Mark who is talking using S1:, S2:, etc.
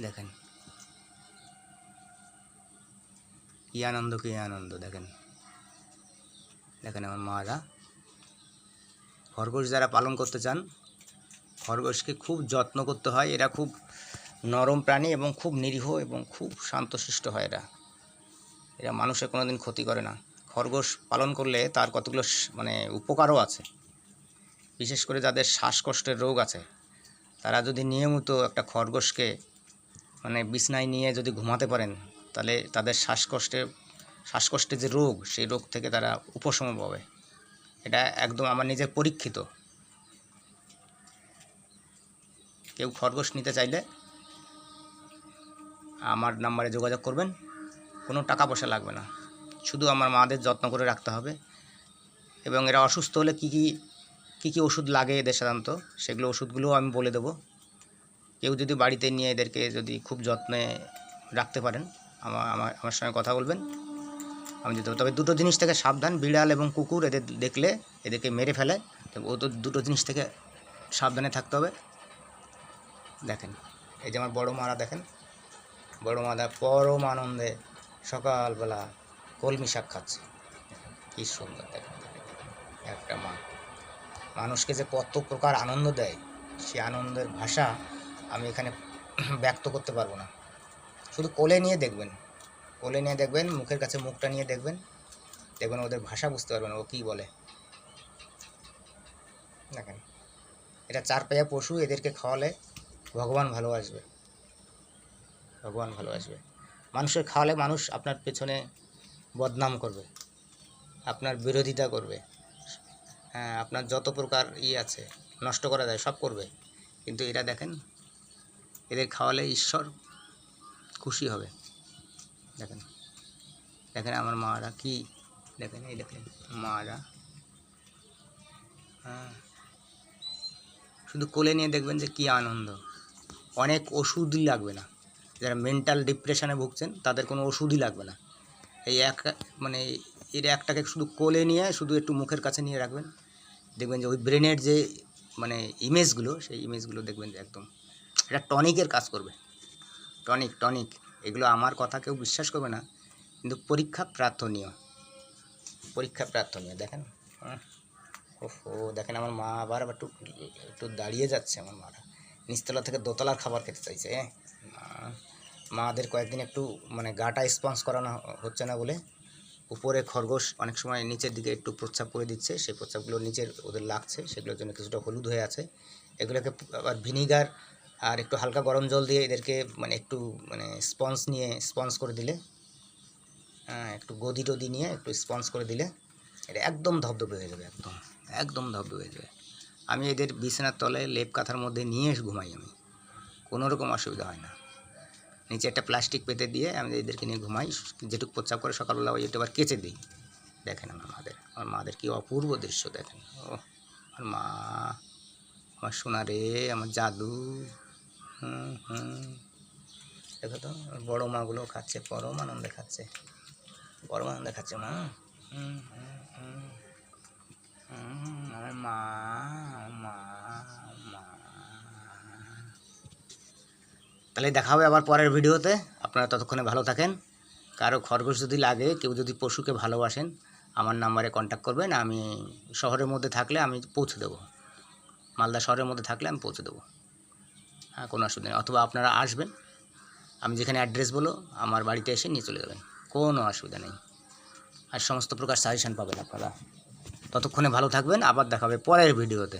S1: দেখেন কি আনন্দ, কি আনন্দ। দেখেন দেখেন আমার মারা। খরগোশ যারা পালন করতে চান, খরগোশকে খুব যত্ন করতে হয়। এরা খুব নরম প্রাণী এবং খুব নিরীহ এবং খুব শান্তশিষ্ট হয় এরা। এরা মানুষের কোনো দিন ক্ষতি করে না। খরগোশ পালন করলে তার কতগুলো মানে উপকারও আছে। বিশেষ করে যাদের শ্বাসকষ্টের রোগ আছে, তারা যদি নিয়মিত একটা খরগোশকে মানে বিছনায় নিয়ে যদি ঘুমাতে পারেন, তাহলে তাদের শ্বাসকষ্টের যে রোগ, সেই রোগ থেকে তারা উপশম পাবে। এটা একদম আমার নিজের পরীক্ষিত। কেউ খরগোশ নিতে চাইলে আমার নাম্বারে যোগাযোগ করবেন। কোনো টাকা পয়সা লাগবে না, শুধু আমার মাদের যত্ন করে রাখতে হবে। এবং এরা অসুস্থ হলে কী ওষুধ লাগে এদের সাধারণত, সেগুলো ওষুধগুলোও আমি বলে দেবো। কেউ যদি বাড়িতে নিয়ে এদেরকে যদি খুব যত্নে রাখতে পারেন, আমার সঙ্গে কথা বলবেন, আমি দিতে পারবো। তবে দুটো জিনিস থেকে সাবধান, বিড়াল এবং কুকুর এদের দেখলে এদেরকে মেরে ফেলে। তবে ও তো দুটো জিনিস থেকে সাবধানে থাকতে হবে। দেখেন এই যে আমার বড় মারা, দেখেন বড় মাদা পরম আনন্দে সকালবেলা কলমি শাক খাচ্ছে। কী সুন্দর দেখেন একটা মা। মানুষকে যে কত প্রকার আনন্দ দেয়, সে আনন্দের ভাষা আমি এখানে ব্যক্ত করতে পারবো না। শুধু কোলে নিয়ে দেখবেন, কোলে নিয়ে দেখবেন, মুখের কাছে মুখটা নিয়ে দেখবেন, দেখবেন ওদের ভাষা বুঝতে পারবেন ও কী বলে। দেখেন এটা চার পায়া পশু, এদেরকে খাওয়ালে ভগবান ভালোবাসবে, ভগবান ভালোবাসবে। মানুষের খাওয়ালে মানুষ আপনার পেছনে বদনাম করবে, আপনার বিরোধিতা করবে, হ্যাঁ আপনার যত প্রকার আছে নষ্ট করা যায় সব করবে। কিন্তু এরা দেখেন, এদের খাওয়ালে ঈশ্বর খুশি হবে। দেখেন দেখেন আমার মারা কি, দেখেন এই দেখেন মারা। হ্যাঁ শুধু কোলে নিয়ে দেখবেন যে কী আনন্দ। অনেক ওষুধই লাগবে না। যারা মেন্টাল ডিপ্রেশনে ভুগছেন তাদের কোনো ওষুধই লাগবে না। এই মানে এর একটাকে শুধু কোলে নিয়ে শুধু একটু মুখের কাছে নিয়ে রাখবেন, দেখবেন যে ওই ব্রেনের যে মানে ইমেজগুলো, সেই ইমেজগুলো দেখবেন যে একদম এটা টনিকের কাজ করবে। টনিক এগুলো আমার কথা কেউ বিশ্বাস করবে না, কিন্তু পরীক্ষা প্রার্থনীয়। দেখেন ওহো, দেখেন আমার মা আবার একটু দাঁড়িয়ে যাচ্ছে। আমার মারা নিচতলা থেকে দোতলার খাবার খেতে চাইছে। মাদের কয়েকদিন একটু মানে গাটা স্পঞ্জ করানো হচ্ছে না বলে উপরে খরগোশ অনেক সময় নিচের দিকে একটু প্রস্রাব করে দিচ্ছে, সেই প্রস্রাবগুলো নিচের ওদের লাগছে, সেগুলোর জন্য কিছুটা হলুদ হয়ে আছে। এগুলোকে আবার ভিনিগার আর একটু হালকা গরম জল দিয়ে এদেরকে মানে একটু মানে স্পঞ্জ করে দিলে, একটু গদি টদি নিয়ে একটু স্পঞ্জ করে দিলে এটা একদম ধবধবে হয়ে যাবে, একদম ধবধবে হয়ে যাবে। আমি এদের বিছানার তলায় লেপ কাঁথার মধ্যে নিয়ে ঘুমাই, আমি কোনো রকম অসুবিধা হয় না। নিচে একটা প্লাস্টিক পেতে দিয়ে আমি এদেরকে নিয়ে ঘুমাই। যেটুকু প্রস্রাব করে সকালবেলা ওই একটু আবার কেচে দিই। দেখেন আমার মাদের কি অপূর্ব দৃশ্য। দেখেন ও আমার মা, আমার সোনা রে, আমার জাদু। দেখো তো বড়ো মাগুলো খাচ্ছে, পরম আনন্দে খাচ্ছে, পরম আনন্দে খাচ্ছে মা। আমার মা মা মা। তাহলে দেখা হবে আবার পরের ভিডিওতে। আপনারা ততক্ষণে ভালো থাকেন। কারো খরগোশ যদি লাগে, কেউ যদি পশুকে ভালোবাসেন, আমার নাম্বারে কন্ট্যাক্ট করবেন। আমি শহরের মধ্যে থাকলে আমি পৌঁছে দেবো, মালদা শহরের মধ্যে থাকলে আমি পৌঁছে দেবো। হ্যাঁ কোনো অসুবিধা নেই। অথবা আপনারা আসবেন, আমি যেখানে অ্যাড্রেস বলো আমার বাড়িতে এসে নিয়ে চলে যাবেন, কোনো অসুবিধা নেই। আর সমস্ত প্রকার সাজেশান পাবেন আপনারা। ততক্ষণে ভালো থাকবেন, আবার দেখা হবে পরের ভিডিওতে।